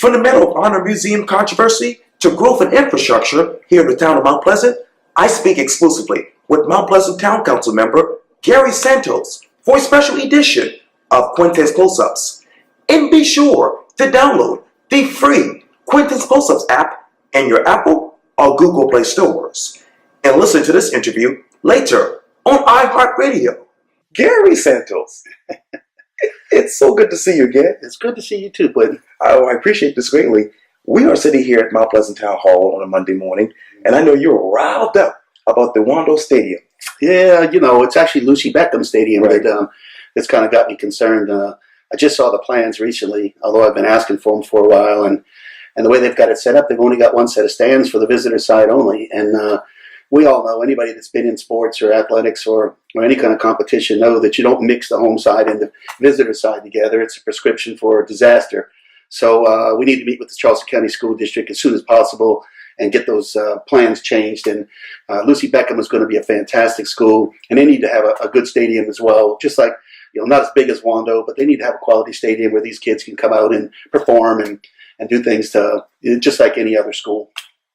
From the Medal of Honor Museum controversy to growth and infrastructure here in the town of Mount Pleasant, I speak exclusively with Mount Pleasant Town Council member Gary Santos for a special edition of Quintin's Close-Ups. And be sure to download the free Quintin's Close-Ups app in your Apple or Google Play stores. And listen to this interview later on iHeartRadio. Gary Santos. It's so good to see you again. It's good to see you too, Quintin. I appreciate this greatly. We are sitting here at Mount Pleasant Town Hall on a Monday morning, and I know you're riled up about the Wando Stadium. Yeah, it's actually Lucy Beckham Stadium that's kind of got me concerned. I just saw the plans recently, although I've been asking for them for a while, and the way they've got it set up, they've only got one set of stands for the visitor side only, and we all know, anybody that's been in sports or athletics or any kind of competition know that you don't mix the home side and the visitor side together. It's a prescription for disaster. So we need to meet with the Charleston County School District as soon as possible and get those plans changed. And Lucy Beckham is going to be a fantastic school, and they need to have a good stadium as well. Just like, not as big as Wando, but they need to have a quality stadium where these kids can come out and perform and do things just like any other school.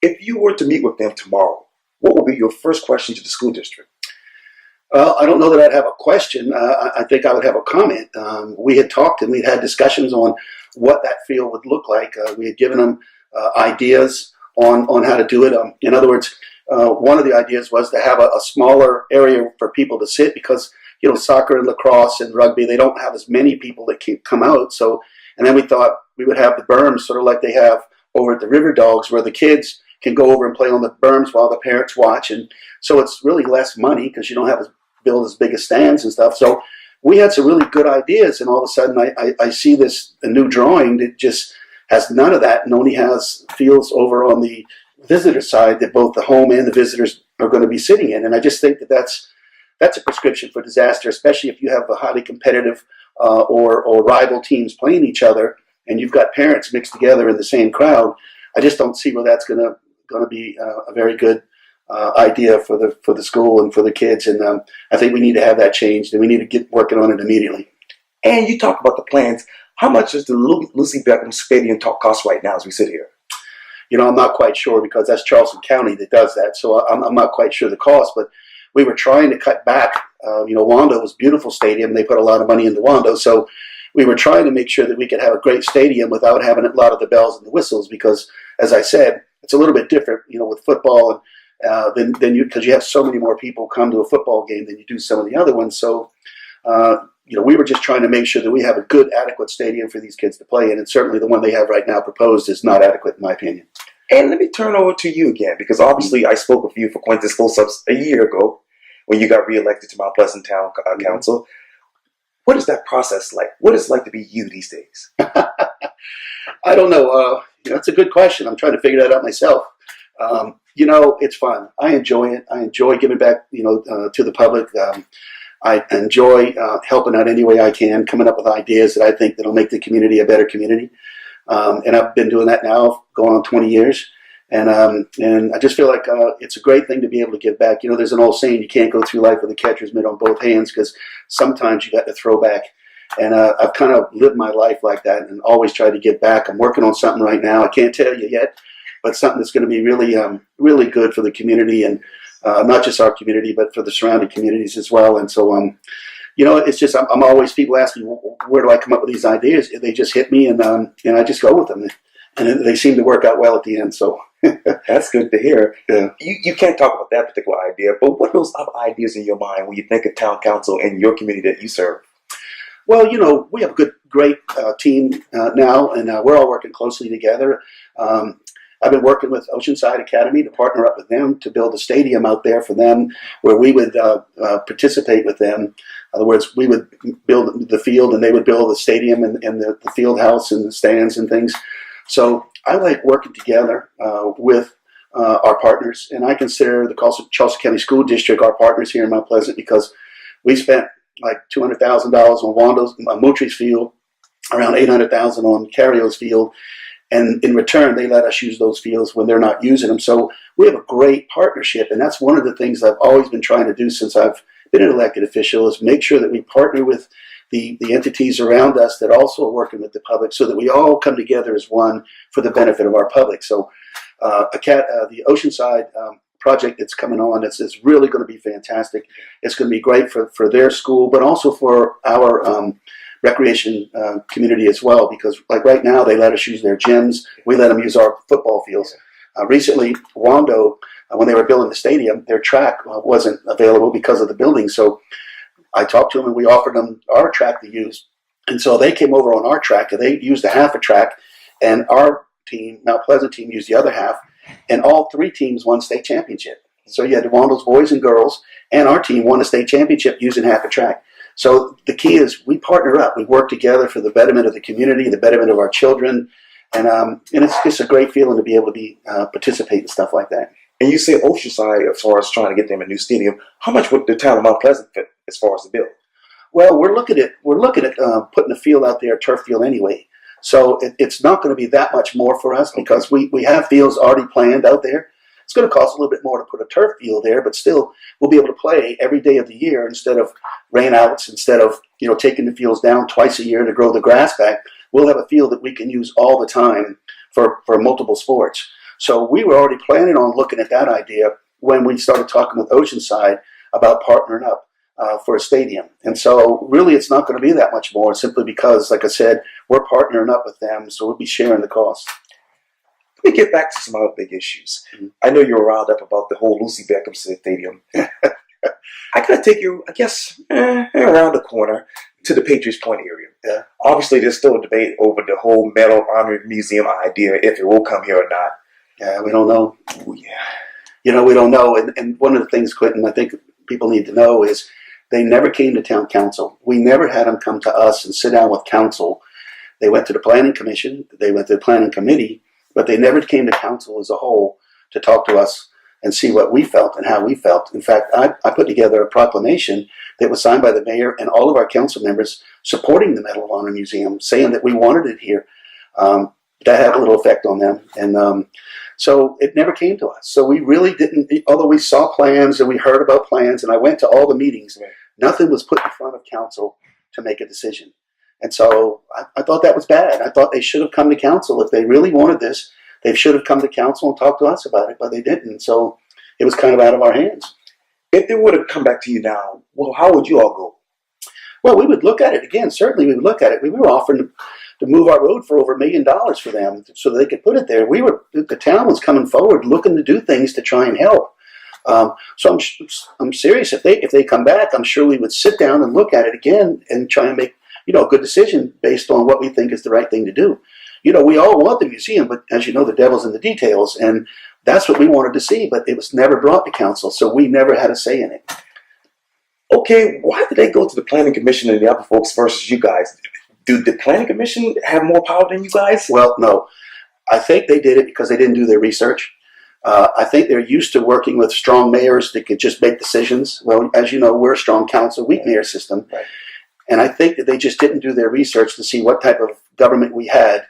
If you were to meet with them tomorrow, what would be your first question to the school district? Well, I don't know that I'd have a question. I think I would have a comment. We had talked and we'd had discussions on what that field would look like. We had given them ideas on how to do it. In other words, one of the ideas was to have a smaller area for people to sit because, soccer and lacrosse and rugby, they don't have as many people that can come out. So, and then we thought we would have the berms sort of like they have over at the River Dogs where the kids can go over and play on the berms while the parents watch. And so it's really less money because you don't have to build as big as stands and stuff. So we had some really good ideas, and all of a sudden I see a new drawing that just has none of that and only has fields over on the visitor side that both the home and the visitors are going to be sitting in. And I just think that's a prescription for disaster, especially if you have a highly competitive or rival teams playing each other and you've got parents mixed together in the same crowd. I just don't see where that's going to be a very good idea for the school and for the kids, and I think we need to have that changed, and we need to get working on it immediately. And you talk about the plans. How much does the Lucy Beckham Stadium cost right now as we sit here? I'm not quite sure because that's Charleston County that does that, so I'm not quite sure the cost, but we were trying to cut back. Wando was a beautiful stadium. They put a lot of money into Wando, so we were trying to make sure that we could have a great stadium without having a lot of the bells and the whistles because, as I said, it's a little bit different, with football and because you have so many more people come to a football game than you do some of the other ones. So, we were just trying to make sure that we have a good, adequate stadium for these kids to play in, and certainly the one they have right now proposed is not adequate, in my opinion. And let me turn over to you again, because obviously I spoke with you for Quintin's Close-Ups a year ago when you got reelected to Mount Pleasant Town Council. What is that process like? What is it like to be you these days? I don't know. That's a good question. I'm trying to figure that out myself. It's fun. I enjoy it. I enjoy giving back, to the public. I enjoy helping out any way I can, coming up with ideas that I think that'll make the community a better community. And I've been doing that now going on 20 years. And I just feel like it's a great thing to be able to give back. There's an old saying, you can't go through life with a catcher's mitt on both hands because sometimes you got to throw back. And I've kind of lived my life like that and always tried to give back. I'm working on something right now. I can't tell you yet, but something that's going to be really, really good for the community and not just our community, but for the surrounding communities as well. And so, it's just I'm always, people ask me, where do I come up with these ideas? They just hit me and I just go with them. And they seem to work out well at the end. So that's good to hear. Yeah. You can't talk about that particular idea, but what are those other ideas in your mind when you think of town council and your community that you serve? Well, we have a great team now, and we're all working closely together. I've been working with Oceanside Academy to partner up with them to build a stadium out there for them where we would participate with them. In other words, we would build the field and they would build the stadium and the field house and the stands and things. So I like working together with our partners, and I consider the Charleston County School District our partners here in Mount Pleasant because we spent like $200,000 on Moultrie's field, around $800,000 on Carrio's field, and in return they let us use those fields when they're not using them. So we have a great partnership, and that's one of the things I've always been trying to do since I've been an elected official is make sure that we partner with the entities around us that also are working with the public, so that we all come together as one for the benefit of our public. So the Oceanside project that's coming on, it's really going to be fantastic. It's going to be great for their school, but also for our recreation community as well, because like right now they let us use their gyms. We let them use our football fields. Recently, Wando, when they were building the stadium, their track wasn't available because of the building. So I talked to them and we offered them our track to use. And so they came over on our track and they used a half a track, and our team, Mount Pleasant team, used the other half, and all three teams won state championship. So you had Wando's boys and girls, and our team won a state championship using half a track. So the key is we partner up. We work together for the betterment of the community, the betterment of our children, and it's just a great feeling to be able to participate in stuff like that. And you say Oceanside, as far as trying to get them a new stadium, how much would the town of Mount Pleasant fit as far as the bill? Well, we're looking at putting a field out there, a turf field anyway. So it's not going to be that much more for us, because we have fields already planned out there. It's going to cost a little bit more to put a turf field there, but still we'll be able to play every day of the year instead of rainouts, instead of taking the fields down twice a year to grow the grass back. We'll have a field that we can use all the time for multiple sports. So we were already planning on looking at that idea when we started talking with Oceanside about partnering up for a stadium. And so really it's not going to be that much more, simply because, like I said, we're partnering up with them, so we'll be sharing the cost. Let me get back to some other big issues. Mm-hmm. I know you're riled up about the whole Lucy Beckham Stadium. I gotta take you, I guess, around the corner to the Patriots Point area. Yeah. Obviously, there's still a debate over the whole Medal of Honor Museum idea, if it will come here or not. Yeah, we don't know. Ooh, yeah. We don't know. And one of the things, Quintin, I think people need to know is they never came to town council. We never had them come to us and sit down with council. They went to the planning commission, they went to the planning committee, but they never came to council as a whole to talk to us and see what we felt and how we felt. In fact, I put together a proclamation that was signed by the mayor and all of our council members supporting the Medal of Honor Museum, saying that we wanted it here. That had a little effect on them. And so it never came to us. So we really didn't, although we saw plans and we heard about plans, and I went to all the meetings, nothing was put in front of council to make a decision. And so I thought that was bad. I thought they should have come to council. If they really wanted this, they should have come to council and talked to us about it, but they didn't. So it was kind of out of our hands. If they would have come back to you now, well, how would you all go? Well, we would look at it again. Certainly we would look at it. We were offering to move our road for over $1 million for them so that they could put it there. The town was coming forward looking to do things to try and help. So I'm serious. If they come back, I'm sure we would sit down and look at it again and try and make a good decision based on what we think is the right thing to do. We all want the museum, but as you know, the devil's in the details, and that's what we wanted to see, but it was never brought to council, so we never had a say in it. Okay, why did they go to the planning commission and the other folks versus you guys? Do the planning commission have more power than you guys? Well, no. I think they did it because they didn't do their research. I think they're used to working with strong mayors that could just make decisions. Well, as you know, we're a strong council, weak mayor system. Right. And I think that they just didn't do their research to see what type of government we had,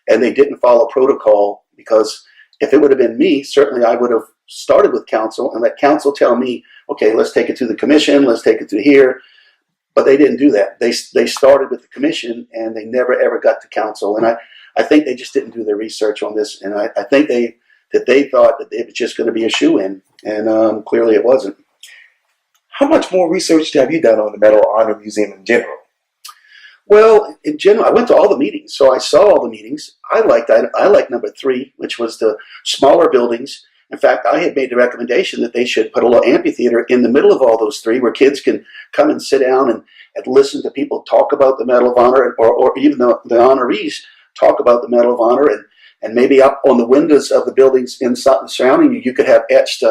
and they didn't follow protocol, because if it would have been me, certainly I would have started with council and let council tell me, okay, let's take it to the commission, let's take it to here. But they didn't do that. They started with the commission and they never ever got to council. And I think they just didn't do their research on this. And I think they thought that it was just going to be a shoo-in, and clearly it wasn't. How much more research have you done on the Medal of Honor Museum in general? Well, in general, I went to all the meetings, so I saw all the meetings. I liked number 3, which was the smaller buildings. In fact, I had made the recommendation that they should put a little amphitheater in the middle of all those 3 where kids can come and sit down and listen to people talk about the Medal of Honor, or even the honorees talk about the Medal of Honor, and maybe up on the windows of the buildings surrounding you could have etched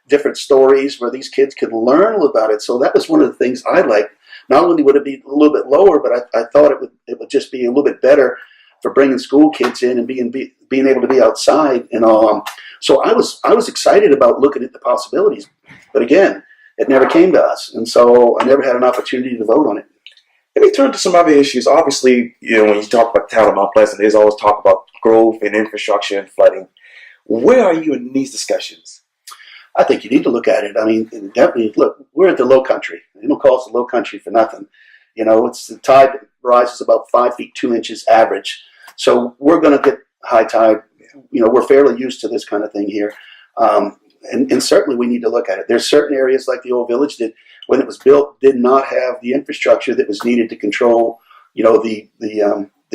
different stories where these kids could learn about it. So that was one of the things I liked. Not only would it be a little bit lower, but I thought it would just be a little bit better for bringing school kids in and being able to be outside and all. So I was excited about looking at the possibilities, but again, it never came to us, and so I never had an opportunity to vote on it. Let me turn to some other issues. Obviously, when you talk about the town of Mount Pleasant, there's always talk about growth and infrastructure and flooding. Where are you in these discussions? I think you need to look at it. I mean, definitely, look, we're at the low country. They don't call us the low country for nothing. It's the tide that rises about 5 feet 2 inches average. So we're going to get high tide. We're fairly used to this kind of thing here. And certainly we need to look at it. There's certain areas like the old village that, when it was built, did not have the infrastructure that was needed to control, the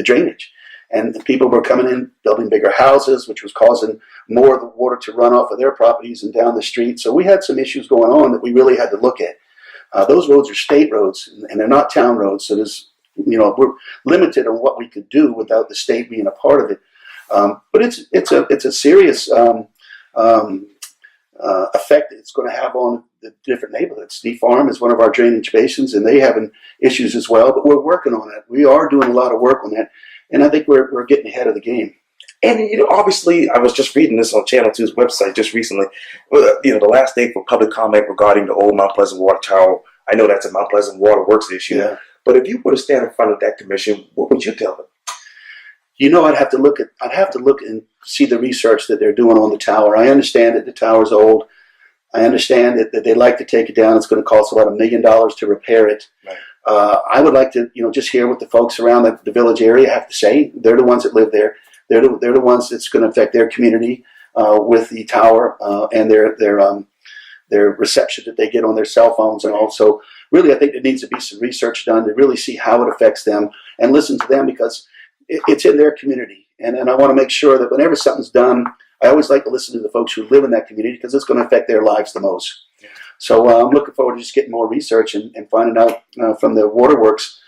drainage. And people were coming in, building bigger houses, which was causing more of the water to run off of their properties and down the street. So we had some issues going on that we really had to look at. Those roads are state roads, and they're not town roads. So we're limited on what we could do without the state being a part of it. But it's a serious effect that it's going to have on the different neighborhoods. Steve Farm is one of our drainage basins, and they having issues as well. But we're working on it. We are doing a lot of work on that, and I think we're getting ahead of the game. And obviously, I was just reading this on Channel 2's website just recently. The last day for public comment regarding the old Mount Pleasant water tower. I know that's a Mount Pleasant Water Works issue. Yeah. But if you were to stand in front of that commission, what would you tell them? I'd have to look and see the research that they're doing on the tower. I understand that the tower's old. I understand that they'd like to take it down. It's going to cost about $1 million to repair it. Right. I would like to, just hear what the folks around the village area have to say. They're the ones that live there. They're the ones that's going to affect their community with the tower and their reception that they get on their cell phones and all. So really, I think there needs to be some research done to really see how it affects them and listen to them, because it's in their community. And I want to make sure that whenever something's done, I always like to listen to the folks who live in that community, because it's going to affect their lives the most. Yeah. So I'm looking forward to just getting more research and finding out from the waterworks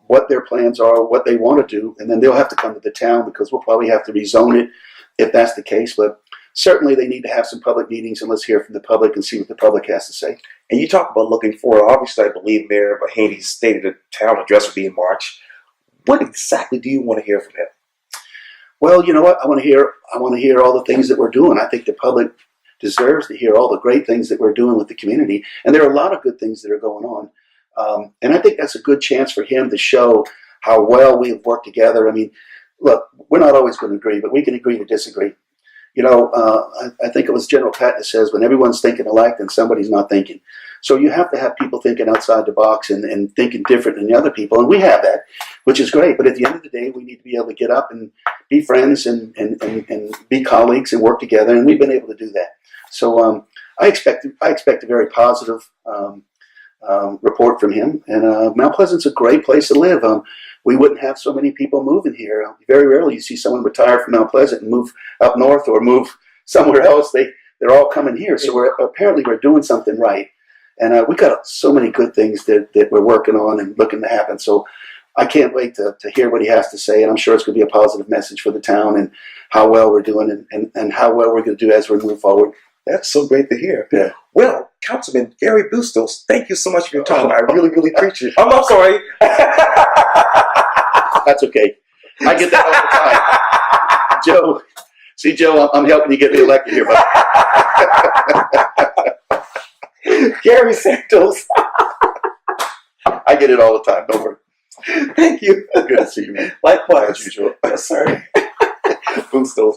what their plans are, what they want to do, and then they'll have to come to the town, because we'll probably have to rezone it if that's the case. But certainly they need to have some public meetings, and let's hear from the public and see what the public has to say. And you talk about looking forward. Obviously, I believe Mayor Haney's stated the town address will be in March. What exactly do you want to hear from him? Well, you know what? I want to hear all the things that we're doing. I think the public deserves to hear all the great things that we're doing with the community. And there are a lot of good things that are going on. And I think that's a good chance for him to show how well we have worked together. I mean, look, we're not always going to agree, but we can agree to disagree. I think it was General Patton that says, when everyone's thinking alike, then somebody's not thinking. So you have to have people thinking outside the box and thinking different than the other people. And we have that, which is great. But at the end of the day, we need to be able to get up and be friends and be colleagues and work together. And we've been able to do that. So I expect a very positive report from him. And Mount Pleasant's a great place to live. We wouldn't have so many people moving here. Very rarely you see someone retire from Mount Pleasant and move up north or move somewhere else. They're all coming here. So we're doing something right. And we got so many good things that we're working on and looking to happen. So I can't wait to hear what he has to say. And I'm sure it's going to be a positive message for the town and how well we're doing and how well we're going to do as we move forward. That's so great to hear. Yeah. Well, Councilman Gary Bustos, thank you so much for your time. I really, really appreciate it. I'm sorry. That's okay. I get that all the time. Joe, I'm helping you get reelected here, buddy. Gary Santos. I get it all the time. Don't worry. Thank you. Good to see you, man. Likewise. As usual. Yes, sir. Bustos.